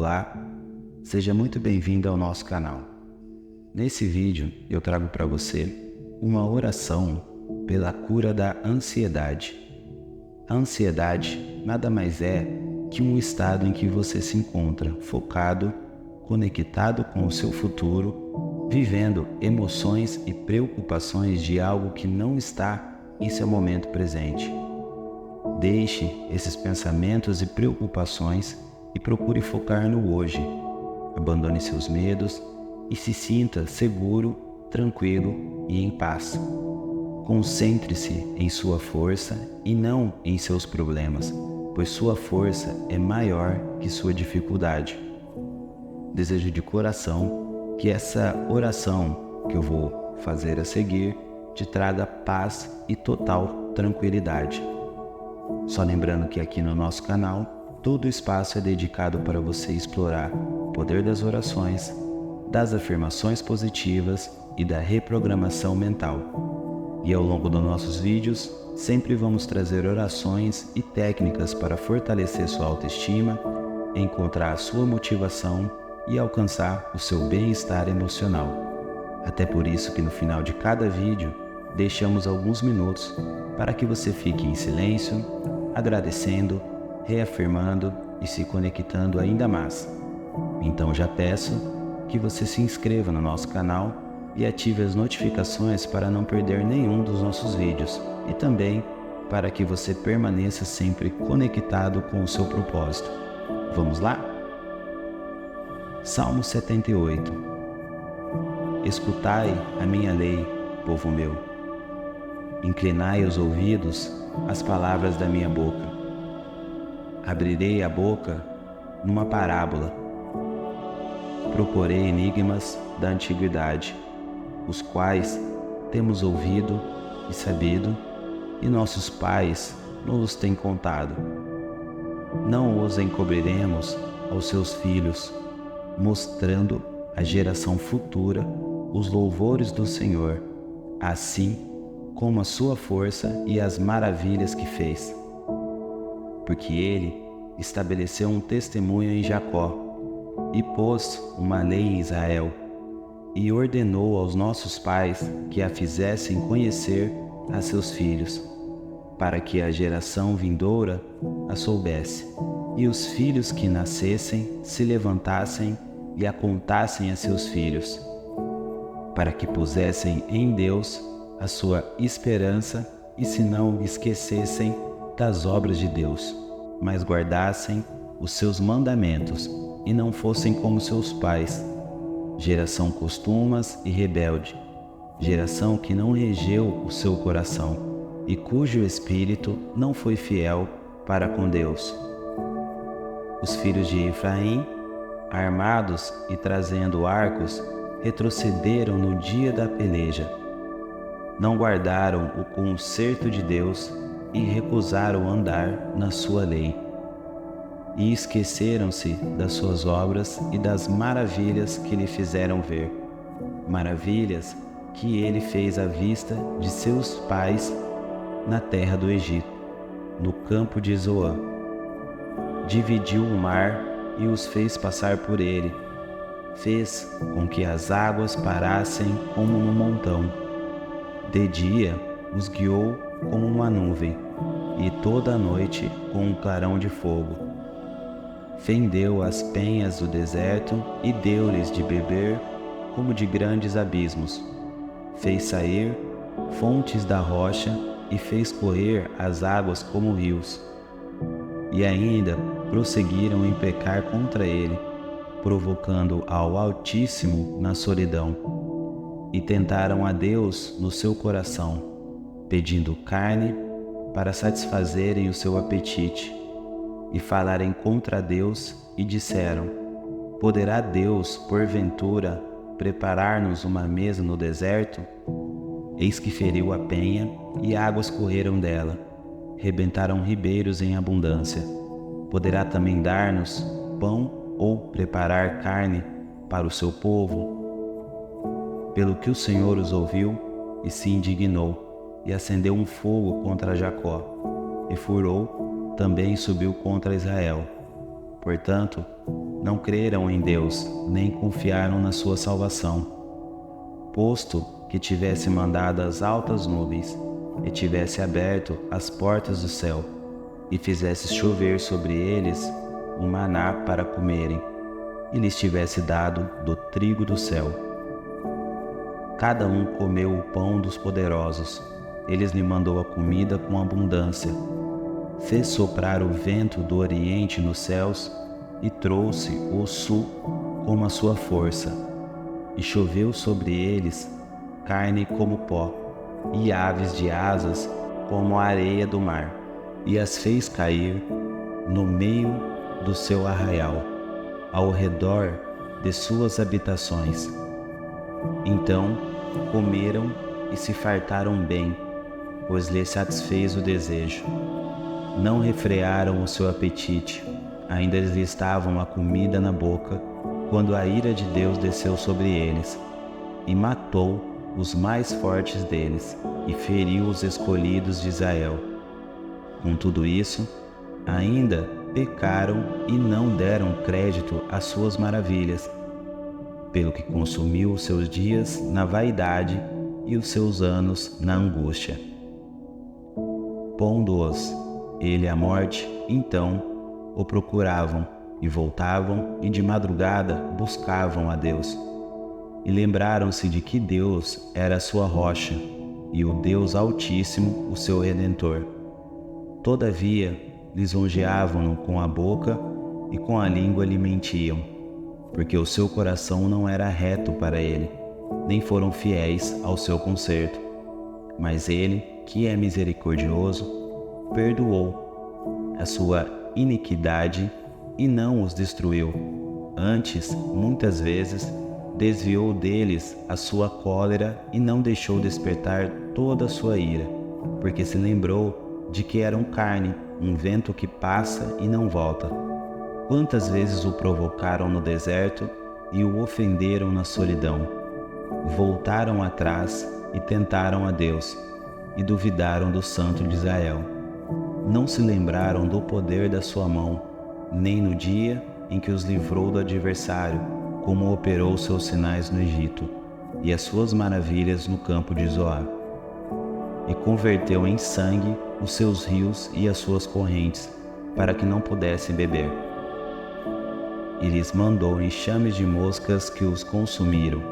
Olá, seja muito bem-vindo ao nosso canal. Nesse vídeo eu trago para você uma oração pela cura da ansiedade. A ansiedade nada mais é que um estado em que você se encontra focado, conectado com o seu futuro, vivendo emoções e preocupações de algo que não está em seu momento presente. Deixe esses pensamentos e preocupações e procure focar no hoje. Abandone seus medos e se sinta seguro, tranquilo e em paz. Concentre-se em sua força e não em seus problemas, pois sua força é maior que sua dificuldade. Desejo de coração que essa oração que eu vou fazer a seguir te traga paz e total tranquilidade. Só lembrando que aqui no nosso canal, todo o espaço é dedicado para você explorar o poder das orações, das afirmações positivas e da reprogramação mental. E ao longo dos nossos vídeos, sempre vamos trazer orações e técnicas para fortalecer sua autoestima, encontrar a sua motivação e alcançar o seu bem-estar emocional. Até por isso que no final de cada vídeo, deixamos alguns minutos para que você fique em silêncio, agradecendo, reafirmando e se conectando ainda mais. Então já peço que você se inscreva no nosso canal e ative as notificações para não perder nenhum dos nossos vídeos e também para que você permaneça sempre conectado com o seu propósito. Vamos lá? Salmo 78. Escutai a minha lei, povo meu. Inclinai os ouvidos às palavras da minha boca. Abrirei a boca numa parábola. Proporei enigmas da antiguidade, os quais temos ouvido e sabido, e nossos pais nos têm contado. Não os encobriremos aos seus filhos, mostrando à geração futura os louvores do Senhor, assim como a sua força e as maravilhas que fez. Porque ele estabeleceu um testemunho em Jacó, e pôs uma lei em Israel, e ordenou aos nossos pais que a fizessem conhecer a seus filhos, para que a geração vindoura a soubesse, e os filhos que nascessem se levantassem e a contassem a seus filhos, para que pusessem em Deus a sua esperança e se não esquecessem das obras de Deus, mas guardassem os seus mandamentos e não fossem como seus pais, geração costumas e rebelde, geração que não regeu o seu coração e cujo espírito não foi fiel para com Deus. Os filhos de Efraim, armados e trazendo arcos, retrocederam no dia da peleja. Não guardaram o concerto de Deus e recusaram andar na sua lei. E esqueceram-se das suas obras e das maravilhas que lhe fizeram ver, maravilhas que ele fez à vista de seus pais na terra do Egito, no campo de Zoã. Dividiu o mar e os fez passar por ele, fez com que as águas parassem como num montão. De dia os guiou como uma nuvem, e toda a noite com um clarão de fogo. Fendeu as penhas do deserto e deu-lhes de beber como de grandes abismos. Fez sair fontes da rocha e fez correr as águas como rios. E ainda prosseguiram em pecar contra ele, provocando ao Altíssimo na solidão. E tentaram a Deus no seu coração, pedindo carne para satisfazerem o seu apetite, e falarem contra Deus e disseram: poderá Deus, porventura, preparar-nos uma mesa no deserto? Eis que feriu a penha e águas correram dela, rebentaram ribeiros em abundância. Poderá também dar-nos pão ou preparar carne para o seu povo? Pelo que o Senhor os ouviu e se indignou, e acendeu um fogo contra Jacó, e furou, também subiu contra Israel. Portanto, não creram em Deus, nem confiaram na sua salvação. Posto que tivesse mandado as altas nuvens, e tivesse aberto as portas do céu, e fizesse chover sobre eles um maná para comerem, e lhes tivesse dado do trigo do céu. Cada um comeu o pão dos poderosos, eles lhe mandou a comida com abundância. Fez soprar o vento do oriente nos céus, e trouxe o sul como a sua força. E choveu sobre eles carne como pó, e aves de asas como a areia do mar, e as fez cair no meio do seu arraial, ao redor de suas habitações. Então comeram e se fartaram bem, pois lhes satisfez o desejo. Não refrearam o seu apetite, ainda lhes estavam a comida na boca, quando a ira de Deus desceu sobre eles, e matou os mais fortes deles, e feriu os escolhidos de Israel. Com tudo isso, ainda pecaram e não deram crédito às suas maravilhas, pelo que consumiu os seus dias na vaidade e os seus anos na angústia. Pondo-os ele à morte, então o procuravam, e voltavam, e de madrugada buscavam a Deus. E lembraram-se de que Deus era a sua rocha, e o Deus Altíssimo o seu Redentor. Todavia, lisonjeavam-no com a boca, e com a língua lhe mentiam, porque o seu coração não era reto para ele, nem foram fiéis ao seu conserto. Mas ele, que é misericordioso, perdoou a sua iniquidade e não os destruiu. Antes, muitas vezes, desviou deles a sua cólera e não deixou despertar toda a sua ira, porque se lembrou de que eram carne, um vento que passa e não volta. Quantas vezes o provocaram no deserto e o ofenderam na solidão. Voltaram atrás e tentaram a Deus, e duvidaram do Santo de Israel. Não se lembraram do poder da sua mão, nem no dia em que os livrou do adversário, como operou seus sinais no Egito, e as suas maravilhas no campo de Zoar. E converteu em sangue os seus rios e as suas correntes, para que não pudessem beber. E lhes mandou enxames de moscas que os consumiram,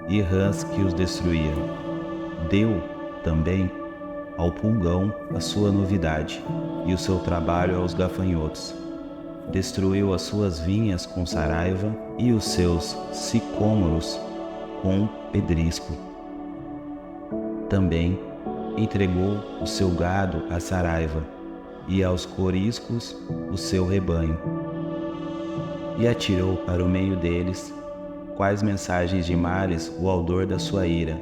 e rãs que os destruíram. Deu, também, ao pulgão a sua novidade, e o seu trabalho aos gafanhotos. Destruiu as suas vinhas com saraiva, e os seus sicômoros com pedrisco. Também entregou o seu gado à saraiva, e aos coriscos o seu rebanho. E atirou para o meio deles, quais mensagens de mares o ardor da sua ira,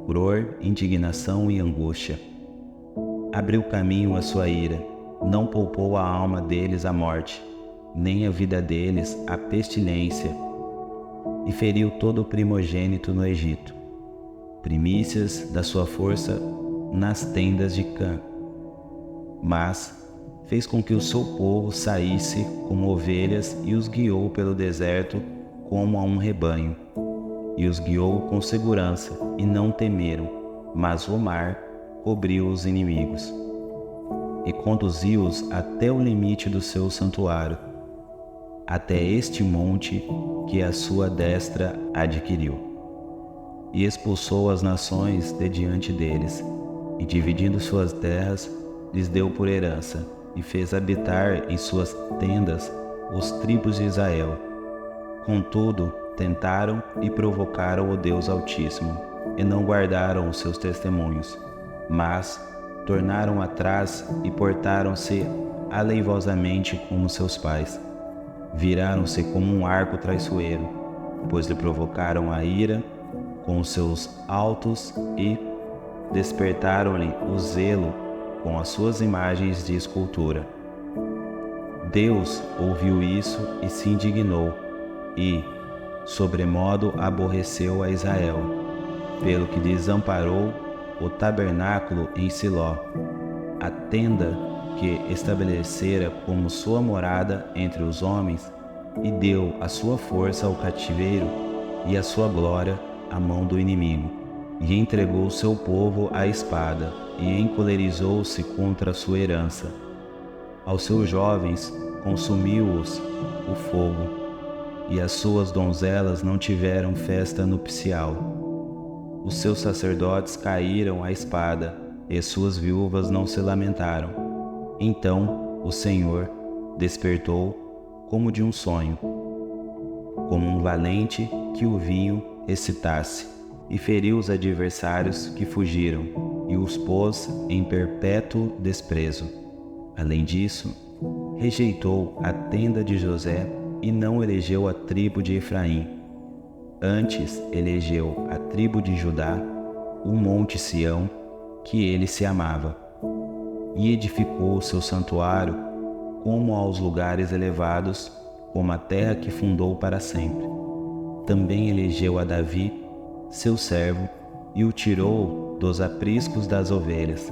furor, indignação e angústia. Abriu caminho à sua ira, não poupou a alma deles à morte, nem a vida deles à pestilência, e feriu todo o primogênito no Egito, primícias da sua força nas tendas de Cã. Mas fez com que o seu povo saísse como ovelhas e os guiou pelo deserto como a um rebanho. E os guiou com segurança, e não temeram, mas o mar cobriu os inimigos. E conduziu-os até o limite do seu santuário, até este monte que a sua destra adquiriu. E expulsou as nações de diante deles, e dividindo suas terras, lhes deu por herança, e fez habitar em suas tendas os tribos de Israel. Contudo, tentaram e provocaram o Deus Altíssimo, e não guardaram os seus testemunhos, mas tornaram atrás e portaram-se aleivosamente como seus pais. Viraram-se como um arco traiçoeiro, pois lhe provocaram a ira com os seus altos e despertaram-lhe o zelo com as suas imagens de escultura. Deus ouviu isso e se indignou, e, sobremodo, aborreceu a Israel, pelo que desamparou o tabernáculo em Siló, a tenda que estabelecera como sua morada entre os homens, e deu a sua força ao cativeiro e a sua glória à mão do inimigo, e entregou seu povo à espada, e encolerizou-se contra a sua herança. Aos seus jovens consumiu-os o fogo, e as suas donzelas não tiveram festa nupcial. Os seus sacerdotes caíram à espada, e suas viúvas não se lamentaram. Então o Senhor despertou como de um sonho, como um valente que o vinho excitasse, e feriu os adversários que fugiram, e os pôs em perpétuo desprezo. Além disso, rejeitou a tenda de José e não elegeu a tribo de Efraim. Antes elegeu a tribo de Judá, o monte Sião, que ele se amava, e edificou o seu santuário como aos lugares elevados, como a terra que fundou para sempre. Também elegeu a Davi, seu servo, e o tirou dos apriscos das ovelhas.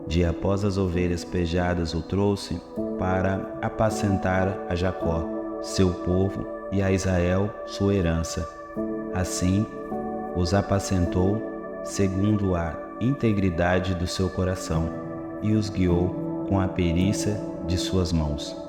Dia após as ovelhas pejadas o trouxe para apacentar a Jacó, seu povo, e a Israel, sua herança. Assim, os apacentou segundo a integridade do seu coração, e os guiou com a perícia de suas mãos.